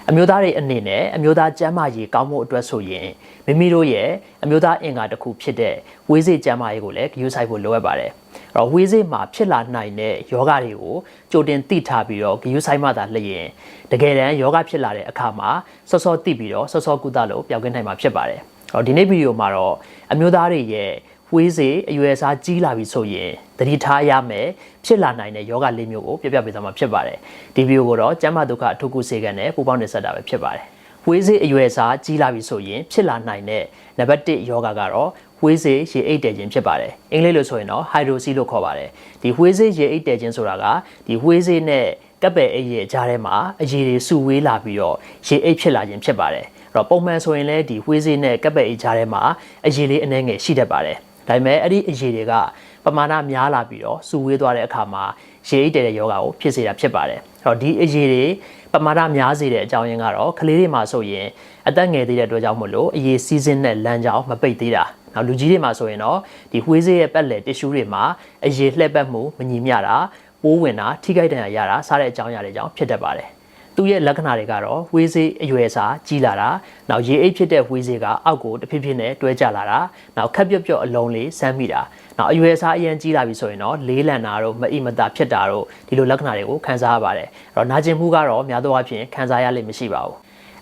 အမျိုးသားတွေအနေနဲ့အမျိုးသားကျန်းမာရေးကောင်းမှုအတွက်ဆိုရင်မိမိတို့ရဲ့အမျိုးသားအင်္ဂါတစ်ခုဖြစ်တဲ့ဝေးစေ့ကျန်းမာရေးကိုလည်းဂရုစိုက်ဖို့လိုအပ်ပါတယ်။အဲ့တော့ဝေးစေ့မှာဖြစ်လာနိုင်တဲ့ယောဂတွေကိုကြိုတင်သိထားပြီးတော့ဂရုစိုက်မှသာလျင်တကယ်တမ်းယောဂဖြစ်လာတဲ့အခါမှာစောစောသိပြီးတော့စောစောကုသလို့ပျောက်ကင်းနိုင်မှာဖြစ်ပါတယ်။အဲ့တော့ဒီနေ့ဗီဒီယိုမှာတော့အမျိုးသားတွေရဲ့ဝေးစေ့အရွယ်အစားကြီးလာပြီဆိုရင်သတိထားရမယ်ဖြစ်လာနိုင်တဲ့ယောဂလေးမျိုးကိုပြပြပေးသွားမှာဖြစ်ပါတယ်ဒီဗီဒီယိုကိုတော့ကျန်းမာဒုက္ခအထူးကုဆေးခန်းနဲ့ပူးပေါင်းတင်ဆက်တာပဲဖြစ်ပါတယ်ဝေးစေ့အရွယ်အစားကြီးလာပြီဆိုရင်ဖြစ်လာနိုင်တဲ့နံပါတ်1ယောဂကတော့ဝေးစေ့ရေအိတ်တဲခြင်းဖြစ်ပါတယ်အင်္ဂလိပ်လိုဆိုရင်တော့ hydroxy လို့ခေါ်ပါတယ်ဒီဝေးစေ့ရေအိတ်တဲခြင်းဆိုတာကဒီဝေးစေ့နဲ့ကပ်ပယ်အိတ်ရဲ့ကြားထဲမှာအရည်တွေစုဝေးလာပြီးတော့ရေအိတ်ဖြစ်လာခြင်းဖြစ်ပါတယ်အဲ့တော့ပုံမှန်ဆိုရင်လည်းဒီဝေးစေ့နဲ့ကပ်ပယ်အိတ်ကြားထဲမှာအရည်လေးအနည်းငယ်ရှိတတ်ပါတယ်ဒါပေမဲ့အဲ့ဒီအရည်တွေကပမာဏများလာပြီးတော့စုဝေးသွားတဲ့အခါမှာရေအိတ်တဲ့ယောဂကိုဖြစ်စေတာဖြစ်ပါတယ်အဲ့တော့ဒီအရည်တွေပမာဏများစေတဲ့အကြောင်းရင်းကတော့ကလေးတွေမှာဆိုရင်အသက်ငယ်သေးတဲ့အတွက်ကြောင့်မို့လို့အရည်စီးစင်းတဲ့လမ်းကြောင်းမပိတ်သေးတာနောက်လူကြီးတွေမှာဆိုရင်တော့ဒီဝေးစေ့ရဲ့ပတ်လည်တစ်ရှူးတွေမှာအရည်လှည့်ပတ်မှုမညီမျှတာပိုးဝင်တာထိခိုက်ဒဏ်ရာရတာစတဲ့အကြောင်းအရာတွေကြောင့်ဖြစ်တတ်ပါတယ်သူ့ရဲ့လက္ခဏာတွေကတော့ဝေးစေ့အရွယ်အစားကြီးလာတာနောက်ရေအိတ်ဖြစ်တဲ့ဝေးစေ့ကအောက်ကိုတဖြည်းဖြည်းနဲ့တွဲကျလာတာနောက်ခက်ပြတ်ပြတ်အလုံးလေးဆမ်းမိတာနောက်အရွယ်အစားအရင်ကြီးလာပြီဆိုရင်တော့လေးလံတာတို့မအိမတာဖြစ်တာတို့ဒီလိုလက္ခဏာတွေကိုခံစားရပါတယ်အဲ့တော့နာကျင်မှုကတော့များသောအားဖြင့်ခံစားရလိမ့်မရှိပါဘူး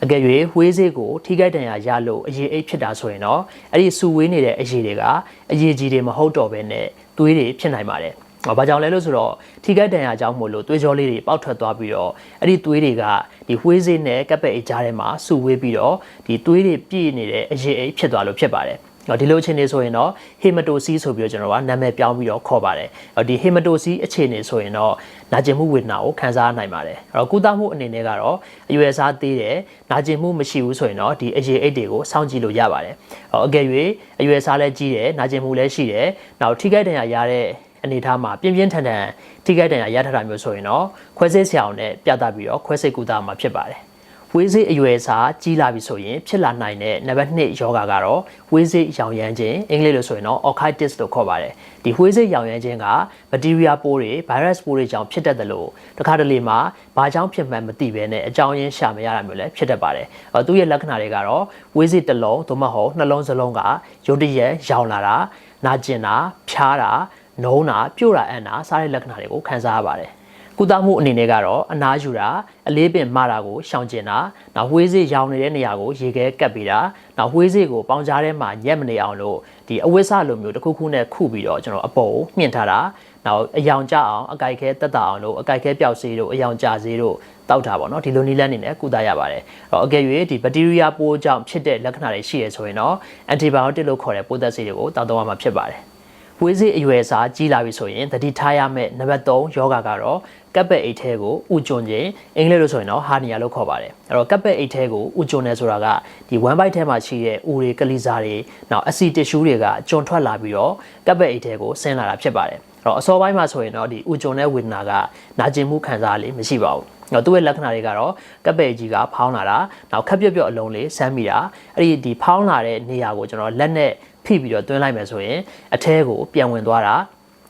အကယ်၍ဝေးစေ့ကိုထိခိုက်ဒဏ်ရာရလို့အရေအိတ်ဖြစ်တာဆိုရင်တော့အဲ့ဒီစုဝေးနေတဲ့အရေတွေကအရေကြီးတွေမဟုတ်တော့ဘဲနဲ့သွေးတွေဖြစ်နိုင်ပါတယ်ဘာကြောင့်လဲလို့ဆိုတော့ထိခိုက်ဒဏ်ရာကြောင့်မို့လို့သွေးကြောလေးတွေပေါက်ထွက်သွားပြီးတော့အဲ့ဒီသွေးတွေကဒီဝေးစေ့နဲ့ကပ်ပက်အိတ်ကြားထဲမှာစုဝေးပြီးတော့ဒီသွေးတွေပြည့်နေတဲ့အရည်အိတ်ဖြစ်သွားလို့ဖြစ်ပါတယ်ဒီလိုအခြေအနေဆိုရင်တော့ဟေမတိုစီဆိုပြီးတော့ကျွန်တော်ကနာမည်ပြောင်းပြီးတော့ခေါ်ပါတယ်ဒီဟေမတိုစီအခြေအနေဆိုရင်တော့နာကျင်မှုဝေဒနာကိုခံစားနိုင်ပါတယ်အဲ့တော့ကုသမှုအနေနဲ့ကတော့အရွယ်စားသေးတယ်နာကျင်မှုမရှိဘူးဆိုရင်တော့ဒီအရည်အိတ်တွေကိုစောင့်ကြည့်လို့ရပါတယ်အကယ်၍အရွယ်စားလည်းကြီးတယ်နာကျင်မှုလည်းရှိတယ်နောက်ထိခိုက်ဒဏ်ရာရတဲ့အနေထားမှာပြင်းပြင်းထန်ထန်ထိခိုက်ဒဏ်ရာရထတာမျိုးဆိုရင်တော့ခွဲစိတ်ဆရာအောင်နဲ့ပြသပြီးတော့ခွဲစိတ်ကုသမှာဖြစ်ပါတယ်ဝေးစေ့အရွယ်အစားကြီးလာပြီဆိုရင်ဖြစ်လာနိုင်တဲ့နံပါတ်2ယောဂါကတော့ဝေးစေ့ရောင်ရမ်းခြင်းအင်္ဂလိပ်လိုဆိုရင်တော့ orchitis လို့ခေါ်ပါတယ်ဒီဝေးစေ့ရောင်ရမ်းခြင်းကဘက်တီးရီးယားပိုးတွေ virus ပိုးတွေကြောင့်ဖြစ်တတ်တယ်လို့တခါတလေမှာဘာကြောင့်ဖြစ်မှန်းမသိဘဲနဲ့အကြောင်းရင်းရှာမရတာမျိုးလည်းဖြစ်တတ်ပါတယ်သူ့ရဲ့လက္ခဏာတွေကတော့ဝေးစေ့တစ်လုံးသို့မဟုတ်နှလုံးစလုံးကရုတ်တရက်ရောင်လာတာနာကျင်တာဖြားတာနုံးတာပြို့တာအန်တာစားတဲ့လက္ခဏာတွေကိုခံစားရပါတယ်ကုသမှုအနေနဲ့ကတော့အနားယူတာအလေးပင်မတာကိုရှောင်ကျင်တာနောက်ဝေးစေ့ရောင်နေတဲ့နေရာကိုရေခဲကပ်ပေးတာနောက်ဝေးစေ့ကိုပေါင်ကြားထဲမှာညက်မနေအောင်လို့ဒီအဝတ်စလိုမျိုးတစ်ခုခုနဲ့ခုပြီးတော့ကျွန်တော်အပေါ်ကိုမြင့်ထားတာနောက်အယောင်ကျအောင်အကြိုက်ခဲတက်တာအောင်လို့အကြိုက်ခဲပျောက်စေးတို့အယောင်ကျစေးတို့တောက်တာပေါ့နော်ဒီလိုနည်းလမ်းနေနဲ့ကုသရပါတယ်အကယ်၍ဒီဘက်တီးရီးယားပိုးကြောင့်ဖြစ်တဲ့လက္ခဏာတွေရှိရဆိုရင်တော့အန်တီဘိုယိုတစ်လို့ခေါ်တဲ့ပိုးသက်ဆေးတွေကိုတောက်တော့ရမှာဖြစ်ပါတယ်ဝေးစေ့အရွယ်အစားကြီးလာပြီဆိုရင်သတိထားရမယ့်နံပါတ်3ယောဂါကတော့ကပ်ပက်အိတ်ထဲကိုဥကျွန်းခြင်းအင်္ဂလိပ်လိုဆိုရင်တော့ဟာနီယာလို့ခေါ်ပါတယ်အဲ့တော့ကပ်ပက်အိတ်ထဲကိုဥကျွန်းနေဆိုတာကဒီ1 byte ထဲမှာရှိတဲ့ဥတွေကလီစာတွေနောက်အဆီတစ်ရှူးတွေကကျွန်းထွက်လာပြီးတော့ကပ်ပက်အိတ်ထဲကိုဆင်းလာတာဖြစ်ပါတယ်အဲ့တော့အစောပိုင်းမှာဆိုရင်တော့ဒီဥကျွန်းတဲ့ဝေဒနာကနာကျင်မှုခံစားရလေးမရှိပါဘူးသူ့ရဲ့လက္ခဏာတွေကတော့ကပ်ပက်ကြီးကဖောင်းလာတာနောက်ခက်ပြက်ပြက်အလုံးလေးဆမ်းမိတာအဲ့ဒီဖောင်းလာတဲ့နေရာကိုကျွန်တော်လက်နဲ့ဖိပြီးတော့တွင်းလိုက်မယ်ဆိုရင်အထဲကိုပြန်ဝင်သွားတာ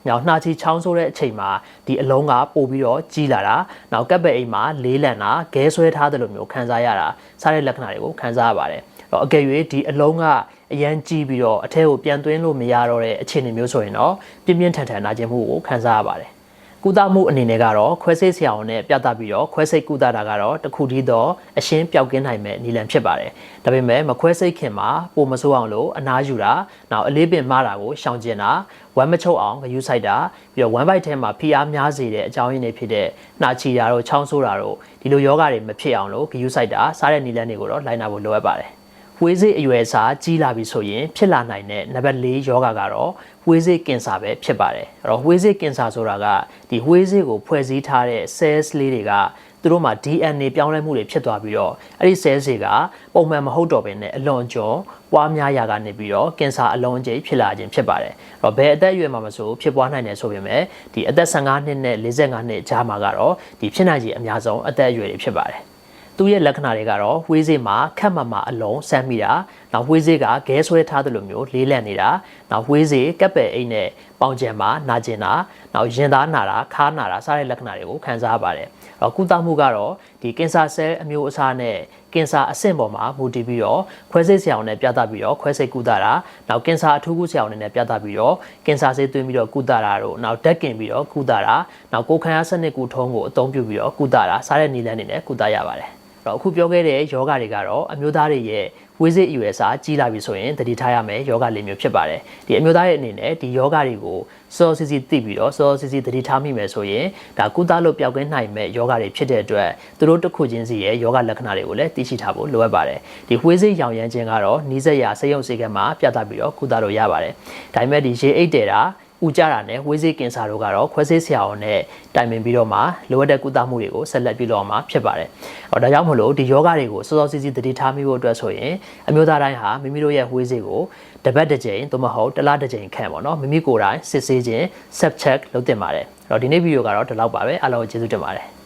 နောက်နှာချီချောင်းဆိုးတဲ့အချိန်မှာဒီအလုံးကပို့ပြီးတော့ကြီးလာတာနောက်ကပ်ပက်အိမ်မှာလေးလံတာခဲဆွဲထားတယ်လို့မျိုးခံစားရတာစားတဲ့လက္ခဏာတွေကိုခံစားရပါတယ်အကယ်၍ဒီအလုံးကအရန်ကြီးပြီးတော့အထဲကိုပြန်သွင်းလို့မရတော့တဲ့အခြေအနေမျိုးဆိုရင်တော့ပြင်းပြင်းထန်ထန်နာကျင်မှုကိုခံစားရပါတယ်ကုသမှုအနေနဲ့ကတော့ခွဲစိတ်ဆရာဝန်နဲ့ပြသပြီးတော့ခွဲစိတ်ကုသတာကတော့တခုတည်းသောအရှင်းပျောက်ကင်းနိုင်မဲ့နည်းလမ်းဖြစ်ပါတယ်။ဒါပေမဲ့မခွဲစိတ်ခင်မှာပိုမဆိုးအောင်လို့အနားယူတာနောက်အလေးပင်မတာကိုရှောင်ကျဉ်တာဝမ်းမချုပ်အောင်ဂရုစိုက်တာပြီးတော့ဝမ်းပိုက်ထဲမှာဖိအားများစေတဲ့အကြောင်းရင်းတွေဖြစ်တဲ့နှာချီတာတို့ချောင်းဆိုးတာတို့ဒီလိုယောဂတွေမဖြစ်အောင်လို့ဂရုစိုက်တာစားတဲ့နည်းလမ်းတွေကိုတော့လိုက်နာဖို့လိုအပ်ပါတယ်။ဝေးစေ့အရွယ်အစားကြီးလာပြီဆိုရင်ဖြစ်လာနိုင်တဲ့နံပါတ်4ယောဂါကတော့ဝေးစေ့ကင်ဆာပဲဖြစ်ပါတယ်အဲ့တော့ဝေးစေ့ကင်ဆာဆိုတာကဒီဝေးစေ့ကိုဖွဲ့စည်းထားတဲ့ cells လေးတွေကသူတို့မှာ DNA ပြောင်းလဲမှုတွေဖြစ်သွားပြီးတော့အဲ့ဒီ cells တွေကပုံမှန်မဟုတ်တော့ဘဲနဲ့အလွန်ကျော်ပွားများရာကနေပြီးတော့ကင်ဆာအလုံးအကျိဖြစ်လာခြင်းဖြစ်ပါတယ်အဲ့တော့ဘယ်အသက်အရွယ်မှာမဆိုဖြစ်ပွားနိုင်တယ်ဆိုပေမဲ့ဒီအသက်15နှစ်နဲ့45နှစ်ကြားမှာကတော့ဒီဖြစ်နိုင်ခြေအများဆုံးအသက်အရွယ်တွေဖြစ်ပါတယ်သူ့ရဲ့လက္ခဏာတွေကတော့ဝေးစေ့မှာခက်မမအလုံးဆမ်းမိတာ နောက်ဝှေးစေးကခဲဆွဲထားတယ်လို့မျိုးလေးလံနေတာနောက်ဝှေးစေးကပ်ပယ်အိတ်နဲ့ပေါင်ကျန်မှာနာကျင်တာနောက်ရင်သားနာတာခါးနာတာစတဲ့လက္ခဏာတွေကိုခံစားရပါတယ်အဲ့တော့ကုသမှုကတော့ဒီကင်ဆာဆဲအမျိုးအစားနဲ့ကင်ဆာအဆင့်ပေါ်မှာမူတည်ပြီးတော့ခွဲစိတ်ဆရာဝန်နဲ့ပြသပြီးတော့ခွဲစိတ်ကုသတာနောက်ကင်ဆာအထူးကုဆရာဝန်နဲ့ပြသပြီးတော့ကင်ဆာဆေးသွင်းပြီးတော့ကုသတာတို့နောက်ဓာတ်ကင်ပြီးတော့ကုသတာနောက်ကိုယ်ခံအားစနစ်ကူထုံးကိုအသုံးပြုပြီးတော့ကုသတာစားတဲ့နည်းလမ်းတွေနဲ့ကုသရပါတယ်တော့အခုပြောခဲ့တဲ့ယောဂတွေကတော့အမျိုးသားတွေရဲ့ဝေးစိတ်အရွယ်အစားကြီးလာပြီဆိုရင်တတိထားရမယ်ယောဂလေးမျိုးဖြစ်ပါတယ်ဒီအမျိုးသားရဲ့အနေနဲ့ဒီယောဂတွေကိုစောစီစီသိပြီးတော့စောစီစီတတိထားမိမယ်ဆိုရင်ဒါကုသလို့ပျောက်ကင်းနိုင်မဲ့ယောဂတွေဖြစ်တဲ့အတွက်သူတို့တစ်ခုချင်းစီရဲ့ယောဂလက္ခဏာတွေကိုလည်းသိရှိထားဖို့လိုအပ်ပါတယ်ဒီဝေးစိတ်ရောင်ရမ်းခြင်းကတော့နီးစက်ရဆေးရုံဆေးကမ်းမှာပြသပြီးတော့ကုသလို့ရပါတယ်ဒါပေမဲ့ဒီရေအိတ်တဲတာဥကြတာနဲ့ဝေးစိတ်ကင်ဆာတို့ကတော့ခွဲစိတ်ဆရာဝန်နဲ့တိုင်ပင်ပြီးတော့မှလိုအပ်တဲ့ကုသမှုတွေကိုဆက်လက်ပြုလုပ်အောင်မှာဖြစ်ပါတယ်။ဒါကြောင့်မလို့ဒီယောဂတွေကိုစောစောစီးစီးတတိထားမိဖို့အတွက်ဆိုရင်အမျိုးသားတိုင်းဟာမိမိတို့ရဲ့ဝေးစိတ်ကိုတစ်ပတ်တစ်ကြိမ်သို့မဟုတ်တစ်လတစ်ကြိမ်ခန့်ပေါ့နော်မိမိကိုယ်တိုင်စစ်ဆေးခြင်း self check လုပ်တင်ပါတယ်။အဲ့တော့ဒီနေ့ဗီဒီယိုကတော့ဒီလောက်ပါပဲအားလုံးကျေးဇူးတင်ပါတယ်။